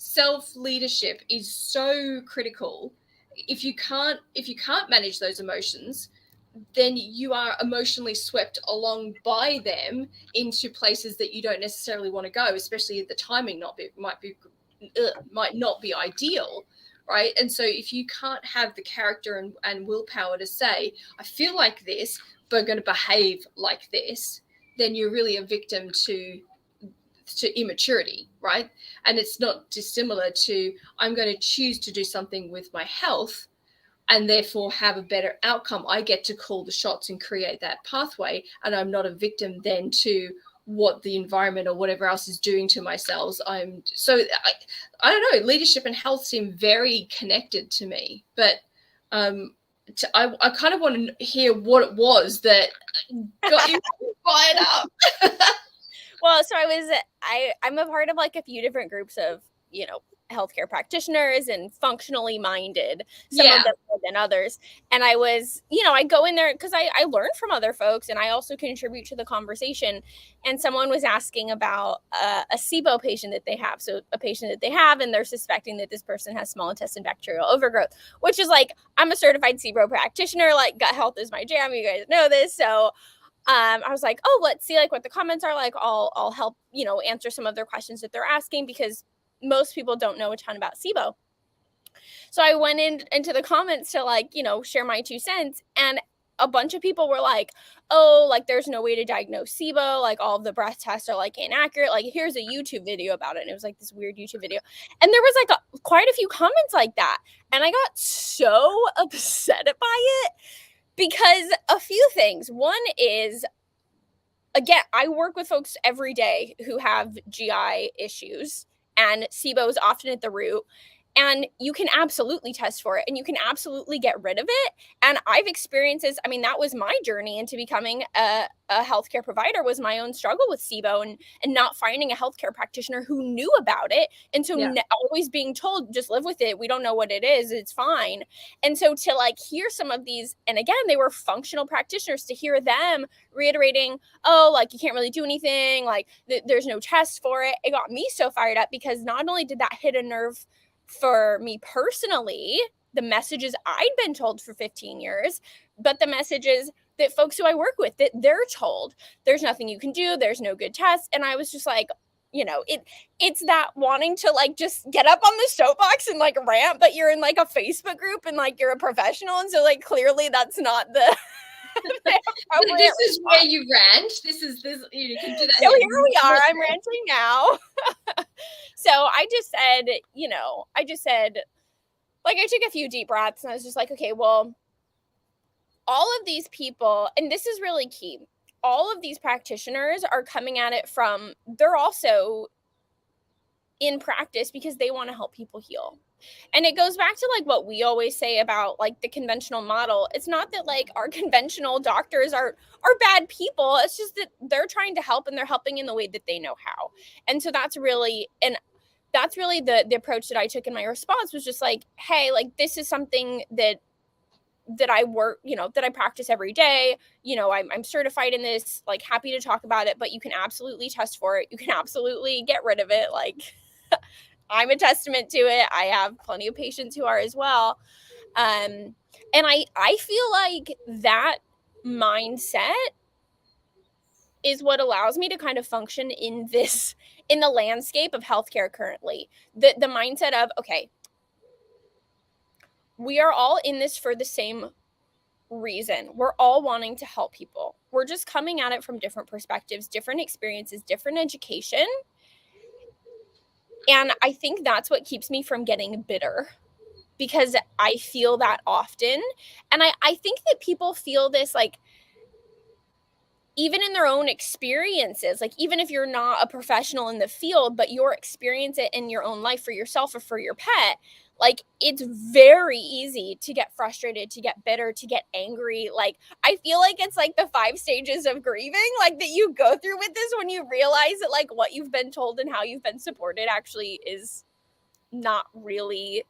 self-leadership is so critical. If you can't manage those emotions, then you are emotionally swept along by them into places that you don't necessarily want to go, especially if the timing might not be ideal, right? And so if you can't have the character and willpower to say, I feel like this, but I'm going to behave like this, then you're really a victim to immaturity, right? And it's not dissimilar to, I'm going to choose to do something with my health and therefore have a better outcome. I get to call the shots and create that pathway, and I'm not a victim then to what the environment or whatever else is doing to my cells. I don't know, leadership and health seem very connected to me, but I kind of want to hear what it was that got you fired up. Well, so I'm a part of like a few different groups of, healthcare practitioners and functionally minded, some of them more than others. And I was, I go in there because I learn from other folks and I also contribute to the conversation. And someone was asking about a SIBO patient that they have. So a patient that they have, and they're suspecting that this person has small intestine bacterial overgrowth, which is like, I'm a certified SIBO practitioner, like gut health is my jam. You guys know this. So I was like, oh, let's see like what the comments are like. I'll help, answer some of their questions that they're asking, because most people don't know a ton about SIBO. So I went into the comments to like, share my 2 cents. And a bunch of people were like, oh, like there's no way to diagnose SIBO. Like all of the breath tests are like inaccurate. Like here's a YouTube video about it. And it was like this weird YouTube video. And there was like quite a few comments like that. And I got so upset by it because a few things. One is, again, I work with folks every day who have GI issues, and SIBO is often at the root. And you can absolutely test for it and you can absolutely get rid of it. And I've experienced this. I mean, that was my journey into becoming a healthcare provider, was my own struggle with SIBO and not finding a healthcare practitioner who knew about it. And so always being told, just live with it. We don't know what it is. It's fine. And so to like hear some of these, and again, they were functional practitioners, to hear them reiterating, oh, like you can't really do anything. Like there's no test for it. It got me so fired up, because not only did that hit a nerve for me personally, the messages I'd been told for 15 years, but the messages that folks who I work with, that they're told there's nothing you can do, there's no good test. And I was just like, it's that wanting to like just get up on the soapbox and like rant, but you're in like a Facebook group and like you're a professional. And so like clearly that's not the this is where you rant. This you can do that. So here we are. I'm ranting now. So I just said, like, I took a few deep breaths and I was just like, okay, well, all of these people, and this is really key, all of these practitioners are coming at it from, they're also in practice because they want to help people heal. And it goes back to like what we always say about like the conventional model. It's not that like our conventional doctors are bad people. It's just that they're trying to help, and they're helping in the way that they know how. And so that's really the approach that I took in my response, was just like, hey, like this is something that I work, that I practice every day. I'm certified in this, like happy to talk about it, but you can absolutely test for it. You can absolutely get rid of it. Like I'm a testament to it. I have plenty of patients who are as well. And I feel like that mindset is what allows me to kind of function in the landscape of healthcare currently. The mindset of, okay, we are all in this for the same reason. We're all wanting to help people. We're just coming at it from different perspectives, different experiences, different education. And I think that's what keeps me from getting bitter, because I feel that often. And I think that people feel this, like, even in their own experiences, like even if you're not a professional in the field, but you experience it in your own life for yourself or for your pet, like it's very easy to get frustrated, to get bitter, to get angry. Like I feel like it's like the 5 stages of grieving, like that you go through with this, when you realize that like what you've been told and how you've been supported actually is not really,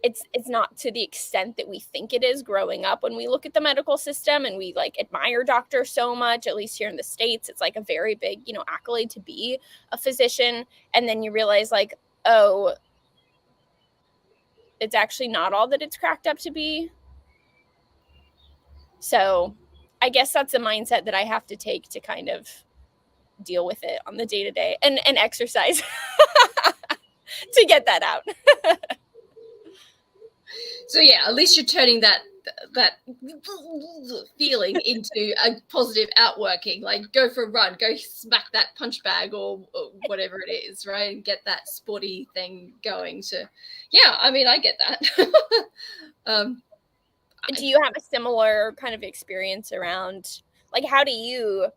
it's not to the extent that we think it is growing up. When we look at the medical system and we like admire doctors so much, at least here in the States, it's like a very big, accolade to be a physician. And then you realize like oh, it's actually not all that it's cracked up to be. So I guess that's a mindset that I have to take to kind of deal with it on the day-to-day, and exercise to get that out. So yeah, at least you're turning that feeling into a positive outworking. Like, go for a run, go smack that punch bag or whatever it is, right? And get that sporty thing going. To, yeah, I mean, I get that. Do you have a similar kind of experience around, like, how do you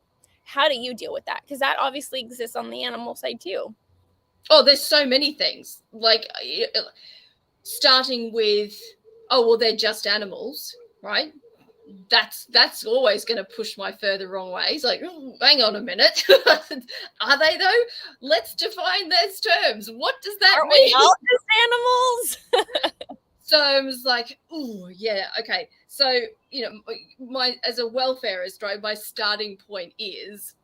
deal with that? Because that obviously exists on the animal side too. Oh, there's so many things. Like, starting with, oh, well, they're just animals, right? That's always going to push my further wrong ways. Like, hang on a minute. Are they though? Let's define those terms. What does that Aren't mean? we all just animals? So I was like, oh yeah, okay. So, you know, my, as a welfarist, right, my starting point is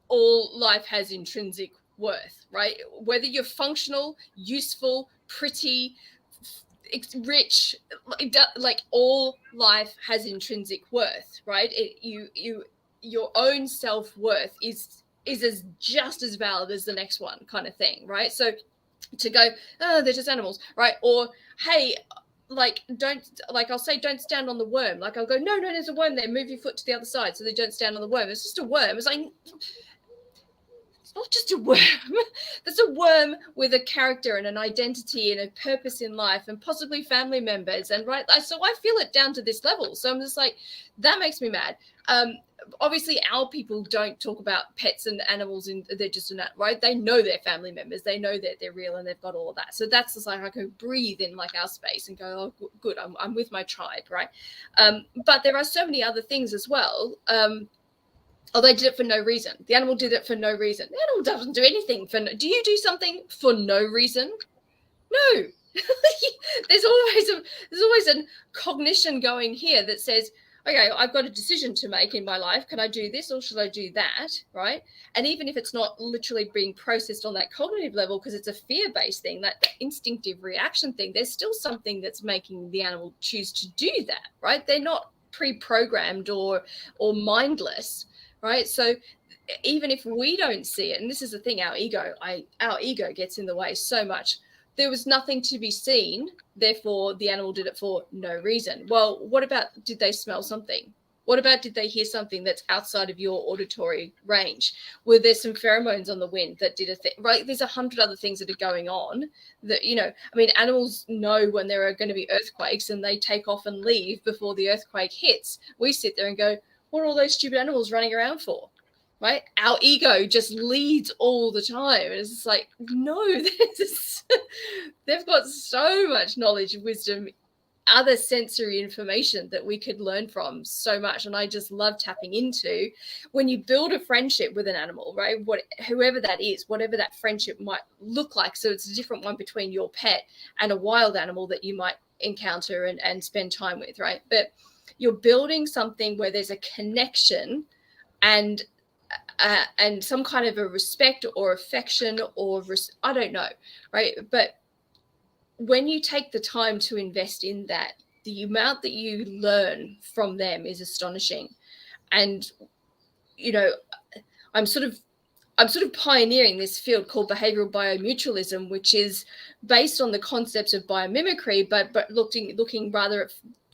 all life has intrinsic worth, right? Whether you're functional, useful, pretty, rich, like all life has intrinsic worth, right? Your own self-worth is as just as valid as the next one, kind of thing, right? So to go, oh, they're just animals, right? Or, hey, like, don't, like, I'll say, don't stand on the worm. Like, I'll go, no, there's a worm there. Move your foot to the other side so they don't stand on the worm. It's just a worm. It's like, it's not just a worm. That's a worm with a character and an identity and a purpose in life and possibly family members. And right, so I feel it down to this level. So I'm just like, that makes me mad. Obviously, our people don't talk about pets and animals, and they're just in that, right? They know their family members, they know that they're real, and they've got all of that. So that's just like, I can breathe in like our space and go, oh, good, I'm with my tribe, right? But there are so many other things as well. Oh, they did it for no reason. The animal did it for no reason. The animal doesn't do anything for do you do something for no reason? No. there's always a cognition going here that says, okay, I've got a decision to make in my life. Can I do this or should I do that? Right. And even if it's not literally being processed on that cognitive level, because it's a fear-based thing, that instinctive reaction thing, there's still something that's making the animal choose to do that, right? They're not pre-programmed or mindless, right? So even if we don't see it, and this is the thing, our ego gets in the way so much. There was nothing to be seen, therefore the animal did it for no reason. Well, what about, did they smell something? What about, did they hear something that's outside of your auditory range? Were there some pheromones on the wind that did a thing, right? There's 100 other things that are going on that, you know, I mean, animals know when there are going to be earthquakes and they take off and leave before the earthquake hits. We sit there and go, what are all those stupid animals running around for? Right? Our ego just leads all the time. And it's just like, no, they've got so much knowledge, wisdom, other sensory information that we could learn from so much. And I just love tapping into when you build a friendship with an animal, right? Whoever that is, whatever that friendship might look like. So it's a different one between your pet and a wild animal that you might encounter and spend time with, right? But you're building something where there's a connection and some kind of a respect or affection or I don't know, right? But when you take the time to invest in that, the amount that you learn from them is astonishing. And, you know, I'm sort of pioneering this field called behavioral biomutualism, which is based on the concepts of biomimicry, but looking rather at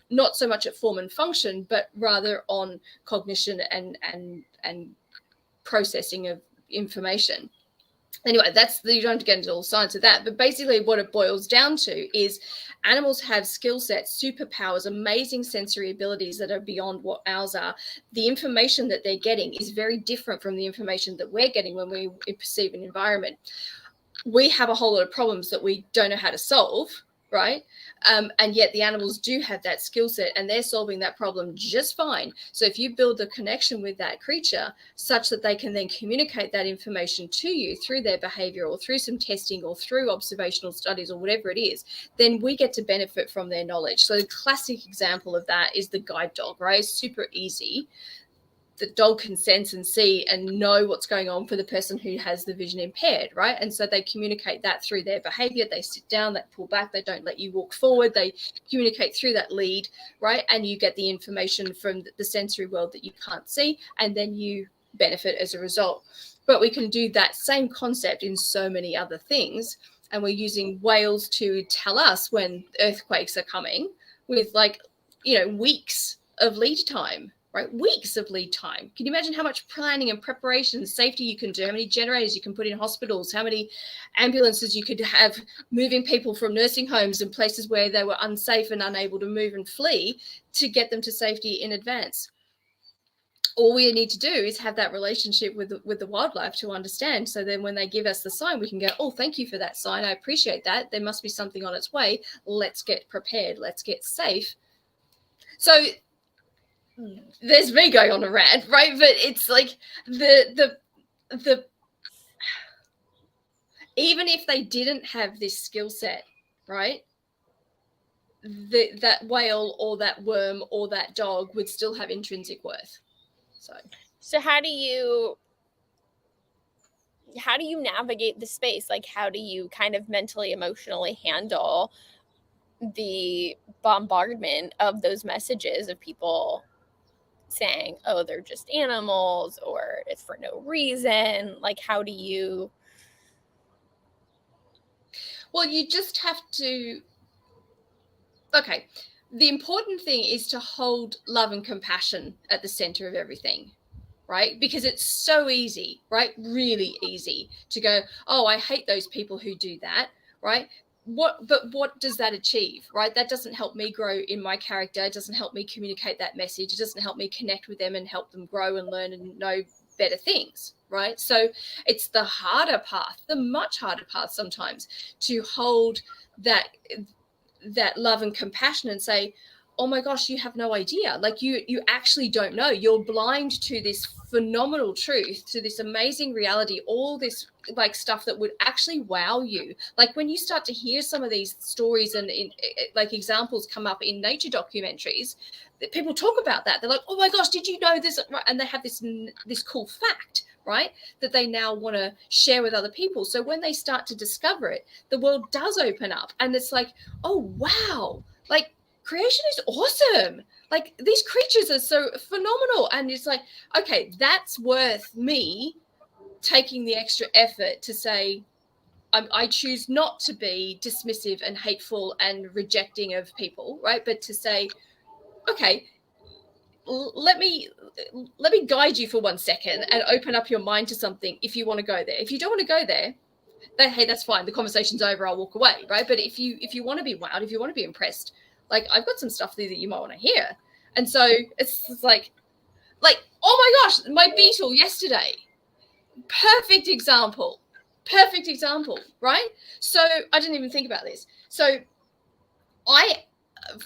not so much at form and function, but rather on cognition and processing of information. Anyway, you don't have to get into all the science of that, but basically what it boils down to is animals have skill sets, superpowers, amazing sensory abilities that are beyond what ours are. The information that they're getting is very different from the information that we're getting when we perceive an environment. We have a whole lot of problems that we don't know how to solve, right? And yet the animals do have that skill set and they're solving that problem just fine. So if you build a connection with that creature such that they can then communicate that information to you through their behavior or through some testing or through observational studies or whatever it is, then we get to benefit from their knowledge. So the classic example of that is the guide dog, right? Super easy. the dog can sense and see and know what's going on for the person who has the vision impaired, right? And so they communicate that through their behavior. They sit down, they pull back, they don't let you walk forward, they communicate through that lead, right? And you get the information from the sensory world that you can't see, and then you benefit as a result. But we can do that same concept in so many other things, and we're using whales to tell us when earthquakes are coming with, like, you know, weeks of lead time, right? Weeks of lead time. Can you imagine how much planning and preparation, safety you can do, how many generators you can put in hospitals, how many ambulances you could have moving people from nursing homes and places where they were unsafe and unable to move and flee to get them to safety in advance? All we need to do is have that relationship with the wildlife to understand. So then when they give us the sign, we can go, oh, thank you for that sign. I appreciate that. There must be something on its way. Let's get prepared. Let's get safe. So there's me going on a rant, right? But it's like the even if they didn't have this skill set, right, that whale or that worm or that dog would still have intrinsic worth. So how do you navigate the space? Like, how do you kind of mentally, emotionally handle the bombardment of those messages of people saying, oh, they're just animals, or it's for no reason? Like, how do you? Well, you just have to, okay, the important thing is to hold love and compassion at the center of everything, right? Because it's so easy, right? Really easy to go, oh, I hate those people who do that, right? But what does that achieve, right? That doesn't help me grow in my character. It doesn't help me communicate that message. It doesn't help me connect with them and help them grow and learn and know better things, right? So it's the harder path, the much harder path sometimes, to hold that love and compassion and say, oh my gosh, you have no idea. Like, you actually don't know. You're blind to this phenomenal truth, to this amazing reality, all this like stuff that would actually wow you. Like, when you start to hear some of these stories and like examples come up in nature documentaries, people talk about that. They're like, oh my gosh, did you know this? And they have this cool fact, right, that they now want to share with other people. So when they start to discover it, the world does open up, and it's like, oh wow, like, creation is awesome. Like, these creatures are so phenomenal. And it's like, okay, that's worth me taking the extra effort to say, I choose not to be dismissive and hateful and rejecting of people, right? But to say, okay, let me guide you for 1 second and open up your mind to something if you want to go there. If you don't want to go there, then hey, that's fine. The conversation's over. I'll walk away, right? But if you want to be wowed, if you want to be impressed, like, I've got some stuff there that you might want to hear. And so it's like, oh my gosh, my beetle yesterday. Perfect example, right? So I didn't even think about this. So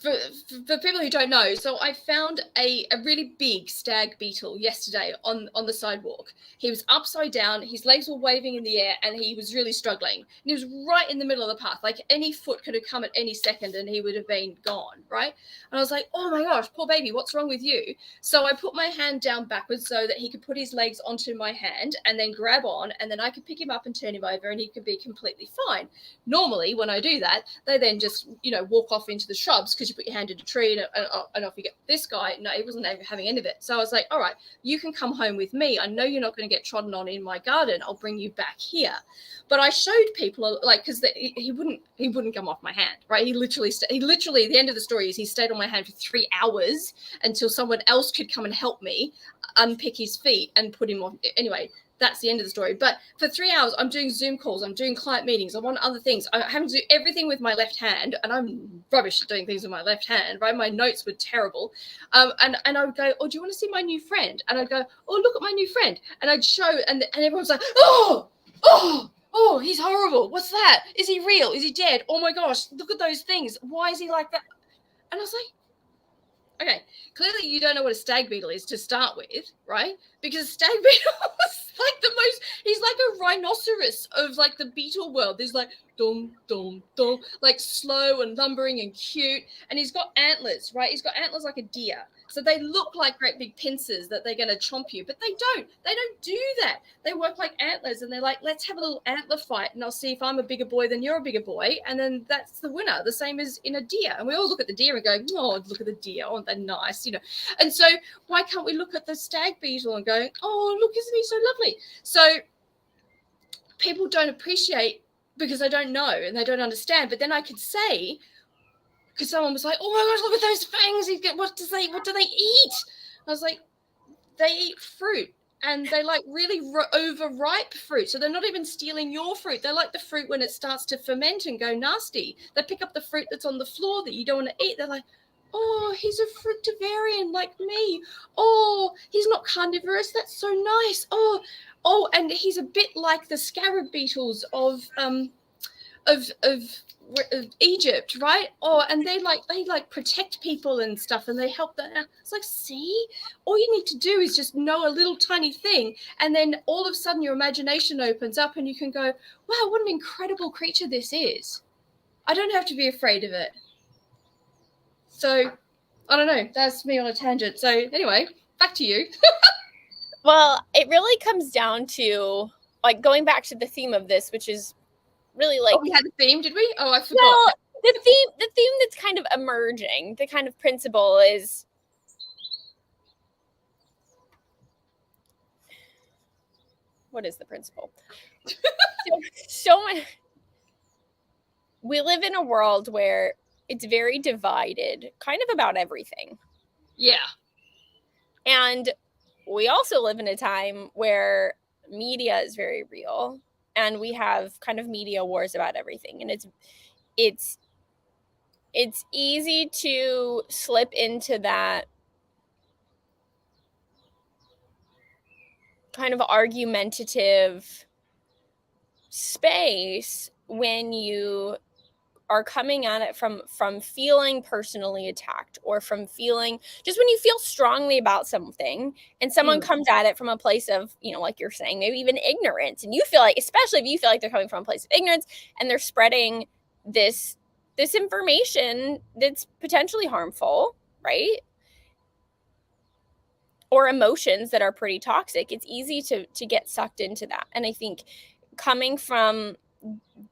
for people who don't know, so I found a really big stag beetle yesterday on the sidewalk. He was upside down, his legs were waving in the air, and he was really struggling. And he was right in the middle of the path. Like, any foot could have come at any second and he would have been gone, right? And I was like, oh my gosh, poor baby, what's wrong with you? So I put my hand down backwards so that he could put his legs onto my hand and then grab on, and then I could pick him up and turn him over and he could be completely fine. Normally, when I do that, they then just, walk off into the shrubs, because you put your hand in a tree and off you get. This guy, no, he wasn't having any of it. So I was like, all right, you can come home with me. I know you're not going to get trodden on in my garden. I'll bring you back here. But I showed people, like, because he wouldn't come off my hand, right? He literally, the end of the story is he stayed on my hand for 3 hours until someone else could come and help me unpick his feet and put him on. Anyway, that's the end of the story. But for 3 hours, I'm doing Zoom calls, I'm doing client meetings, I'm on other things. I'm having to do everything with my left hand, and I'm rubbish at doing things with my left hand, right? My notes were terrible. And I would go, oh, do you want to see my new friend? And I'd go, oh, look at my new friend. And I'd show, and everyone's like, oh, he's horrible. What's that? Is he real? Is he dead? Oh my gosh, look at those things. Why is he like that? And I was like, okay, clearly you don't know what a stag beetle is to start with, right? Because a stag beetle is like he's like a rhinoceros of like the beetle world. There's like dum, dum, dum, like slow and lumbering and cute. And he's got antlers, right? He's got antlers like a deer. So they look like great big pincers that they're going to chomp you, but they don't. They don't do that. They work like antlers, and they're like, let's have a little antler fight, and I'll see if I'm a bigger boy than you're a bigger boy, and then that's the winner. The same as in a deer. And we all look at the deer and go, oh, look at the deer. Oh, they're nice, you know. And so why can't we look at the stag beetle and go, oh, look, isn't he so lovely? So people don't appreciate because they don't know and they don't understand. But then I could say, because someone was like, oh my gosh, look at those fangs. What do they eat? I was like, they eat fruit, and they like really overripe fruit. So they're not even stealing your fruit. They like the fruit when it starts to ferment and go nasty. They pick up the fruit that's on the floor that you don't want to eat. They're like, oh, he's a fruitarian like me. Oh, he's not carnivorous. That's so nice. Oh, and he's a bit like the scarab beetles of Egypt, right? Oh, and they protect people and stuff, and they help them. It's like, see, all you need to do is just know a little tiny thing, and then all of a sudden your imagination opens up, and you can go, wow, what an incredible creature this is. I don't have to be afraid of it. So, I don't know. That's me on a tangent. So, anyway, back to you. Well, it really comes down to, like, going back to the theme of this, which is really like... Oh, we had a theme, did we? Oh, I forgot. No, the theme that's kind of emerging, the kind of principle is... What is the principle? so we live in a world where it's very divided, kind of about everything. Yeah. And we also live in a time where media is very real, and we have kind of media wars about everything. And it's easy to slip into that kind of argumentative space when you are coming at it from feeling personally attacked, or from feeling, just when you feel strongly about something and someone comes at it from a place of, you know, like you're saying, maybe even ignorance, and you feel like, especially if you feel like they're coming from a place of ignorance and they're spreading this information that's potentially harmful, right? Or emotions that are pretty toxic, it's easy to get sucked into that. And I think coming from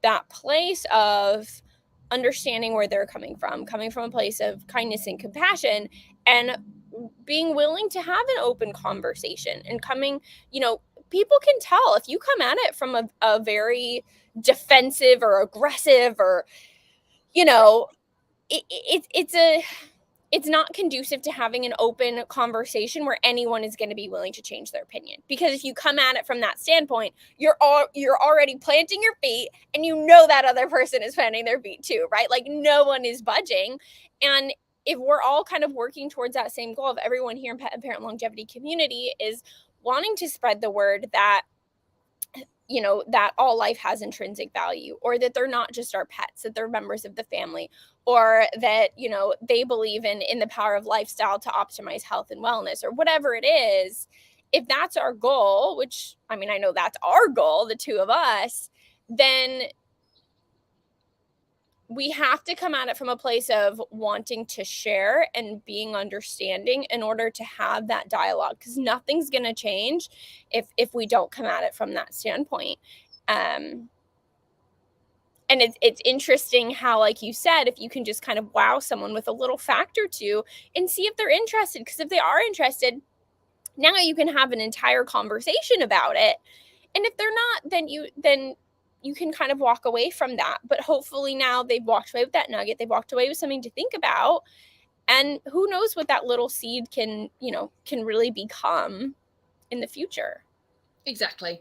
that place of understanding where they're coming from a place of kindness and compassion, and being willing to have an open conversation, and coming, you know, people can tell if you come at it from a very defensive or aggressive, or, you know, it's not conducive to having an open conversation where anyone is going to be willing to change their opinion. Because if you come at it from that standpoint, you're already planting your feet, and you know that other person is planting their feet too, right? Like, no one is budging. And if we're all kind of working towards that same goal of everyone here in pet and parent longevity community is wanting to spread the word that, you know, that all life has intrinsic value, or that they're not just our pets, that they're members of the family, or that, you know, they believe in the power of lifestyle to optimize health and wellness, or whatever it is. If that's our goal, which, I mean, I know that's our goal, the two of us, then we have to come at it from a place of wanting to share and being understanding in order to have that dialogue, because nothing's going to change if we don't come at it from that standpoint. And it's interesting how, like you said, if you can just kind of wow someone with a little fact or two and see if they're interested, because if they are interested, now you can have an entire conversation about it. And if they're not, then you can kind of walk away from that. But hopefully now they've walked away with that nugget. They've walked away with something to think about. And who knows what that little seed can really become in the future. Exactly.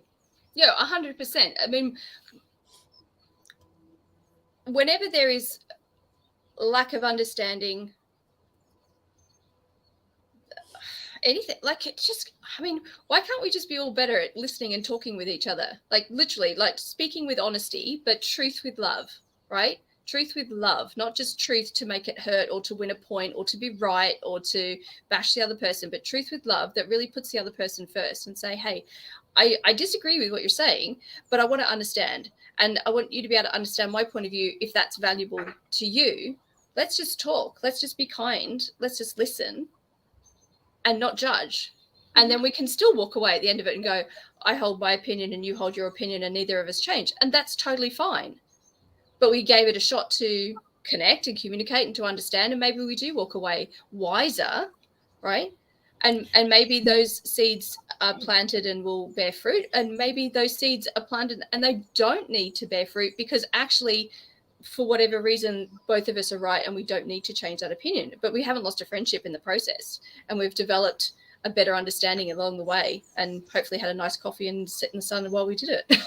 Yeah, 100%. I mean, whenever there is lack of understanding, anything, like, it just, I mean, why can't we just be all better at listening and talking with each other? Like, literally, like, speaking with honesty, but truth with love, right? Truth with love, not just truth to make it hurt or to win a point or to be right or to bash the other person, but truth with love that really puts the other person first and say, hey, I disagree with what you're saying, but I want to understand. And I want you to be able to understand my point of view. If that's valuable to you, let's just talk. Let's just be kind. Let's just listen and not judge. And then we can still walk away at the end of it and go, I hold my opinion and you hold your opinion and neither of us change. And that's totally fine. But we gave it a shot to connect and communicate and to understand. And maybe we do walk away wiser, right? And maybe those seeds are planted and will bear fruit. And maybe those seeds are planted and they don't need to bear fruit because actually, for whatever reason, both of us are right and we don't need to change that opinion. But we haven't lost a friendship in the process. And we've developed a better understanding along the way and hopefully had a nice coffee and sit in the sun while we did it.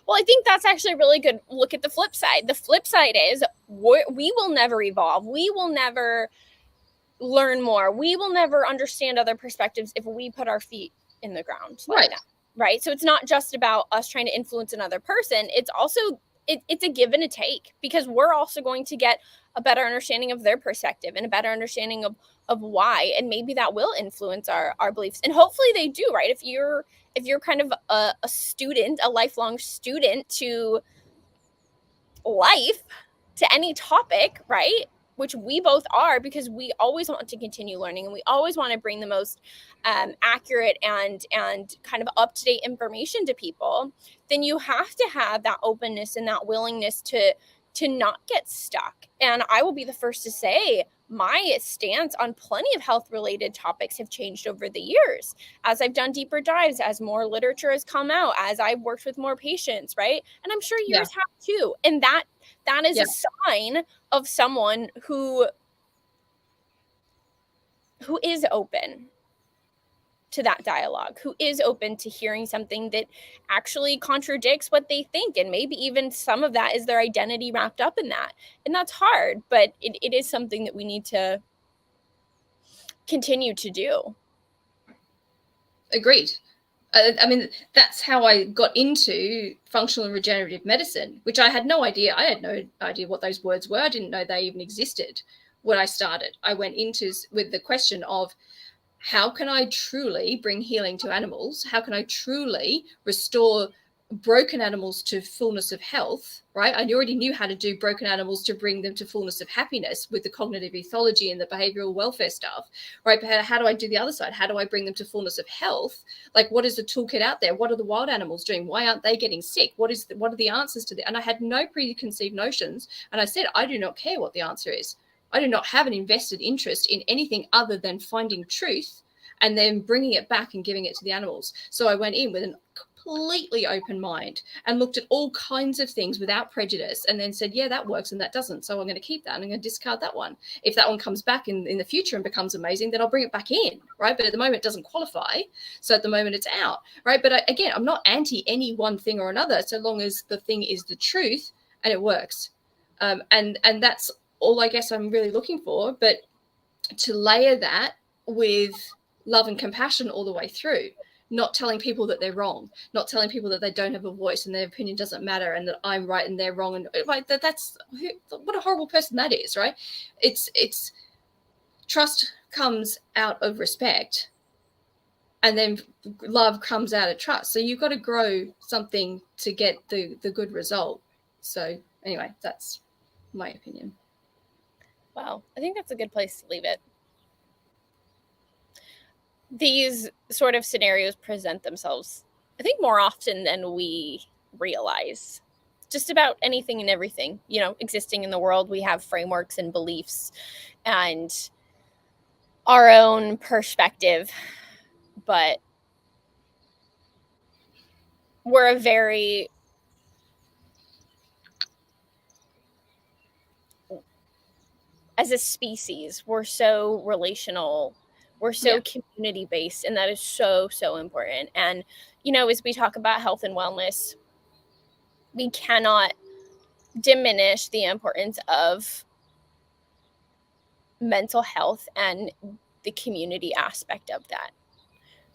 Well, I think that's actually a really good look at the flip side. The flip side is we will never evolve. We will never learn more. We will never understand other perspectives if we put our feet in the ground like that, right? So it's not just about us trying to influence another person. It's also, it's a give and a take, because we're also going to get a better understanding of their perspective and a better understanding of why. And maybe that will influence our beliefs. And hopefully they do, right? If you're kind of a student, a lifelong student to life, to any topic, right? Which we both are, because we always want to continue learning and we always want to bring the most accurate and kind of up-to-date information to people, then you have to have that openness and that willingness to not get stuck. And I will be the first to say my stance on plenty of health-related topics have changed over the years as I've done deeper dives, as more literature has come out, as I've worked with more patients, right? And I'm sure yours have too. And that is a sign of someone who is open to that dialogue, who is open to hearing something that actually contradicts what they think. And maybe even some of that is their identity wrapped up in that. And that's hard, but it is something that we need to continue to do. Agreed. I mean, that's how I got into functional and regenerative medicine, which I had no idea. I had no idea what those words were. I didn't know they even existed when I started. I went into with the question of, how can I truly bring healing to animals? How can I truly restore broken animals to fullness of health, right? I already knew how to do broken animals to bring them to fullness of happiness with the cognitive ethology and the behavioral welfare stuff, right? But how do I do the other side? How do I bring them to fullness of health? Like, what is the toolkit out there? What are the wild animals doing? Why aren't they getting sick? What are the answers to that? And I had no preconceived notions. And I said, I do not care what the answer is. I do not have an invested interest in anything other than finding truth and then bringing it back and giving it to the animals. So I went in with an completely open mind and looked at all kinds of things without prejudice, and then said, yeah, that works and that doesn't. So I'm going to keep that and I'm going to discard that one. If that one comes back in the future and becomes amazing, then I'll bring it back in, right? But at the moment it doesn't qualify. So at the moment it's out, right? But again, I'm not anti any one thing or another, so long as the thing is the truth and it works. And that's all I guess I'm really looking for. But to layer that with love and compassion all the way through, not telling people that they're wrong, not telling people that they don't have a voice and their opinion doesn't matter and that I'm right and they're wrong. And like that's what a horrible person that is, right? It's trust comes out of respect, and then love comes out of trust. So you've got to grow something to get the good result. So anyway, that's my opinion. Wow, I think that's a good place to leave it. These sort of scenarios present themselves, I think, more often than we realize. Just about anything and everything, existing in the world, we have frameworks and beliefs and our own perspective, but we're as a species, we're so relational, we're so community-based, and that is so, so important. And, as we talk about health and wellness, we cannot diminish the importance of mental health and the community aspect of that.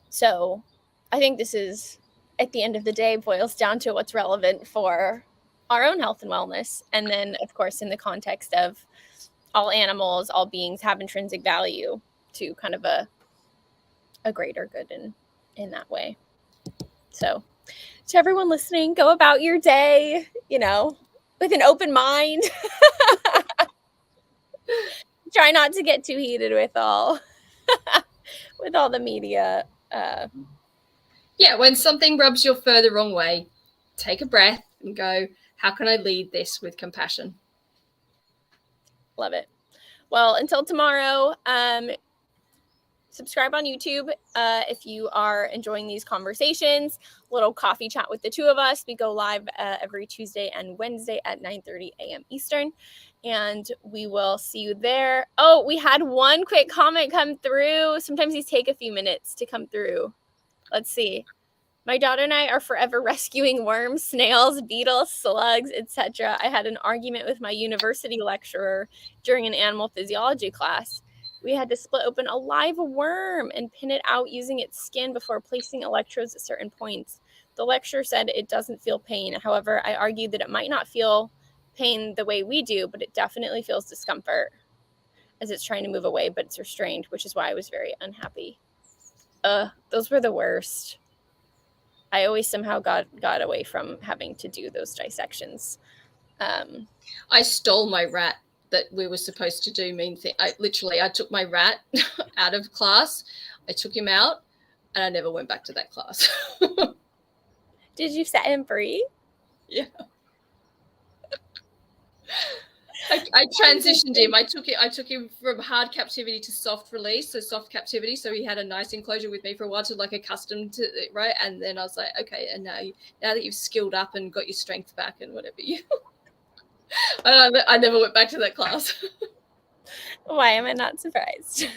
So I think this is, at the end of the day, boils down to what's relevant for our own health and wellness. And then, of course, in the context of all animals, all beings have intrinsic value to kind of a greater good in that way. So to everyone listening, go about your day, with an open mind. Try not to get too heated with all the media. Yeah, when something rubs your fur the wrong way, take a breath and go, how can I lead this with compassion? Love it. Well, until tomorrow, subscribe on YouTube if you are enjoying these conversations. Little coffee chat with the two of us. We go live every Tuesday and Wednesday at 9:30 a.m. Eastern, and we will see you there. Oh, we had one quick comment come through. Sometimes these take a few minutes to come through. Let's see. My daughter and I are forever rescuing worms, snails, beetles, slugs, etc. I had an argument with my university lecturer during an animal physiology class. We had to split open a live worm and pin it out using its skin before placing electrodes at certain points. The lecturer said it doesn't feel pain. However, I argued that it might not feel pain the way we do, but it definitely feels discomfort as it's trying to move away, but it's restrained, which is why I was very unhappy. Those were the worst. I always somehow got away from having to do those dissections. I stole my rat that we were supposed to do mean thing. I took my rat out of class. I took him out and I never went back to that class. Did you set him free? Yeah. I transitioned him. I took him from hard captivity to soft release, so soft captivity. So he had a nice enclosure with me for a while to like accustomed to it, right? And then I was like, okay, and now that you've skilled up and got your strength back and whatever I never went back to that class. Why am I not surprised?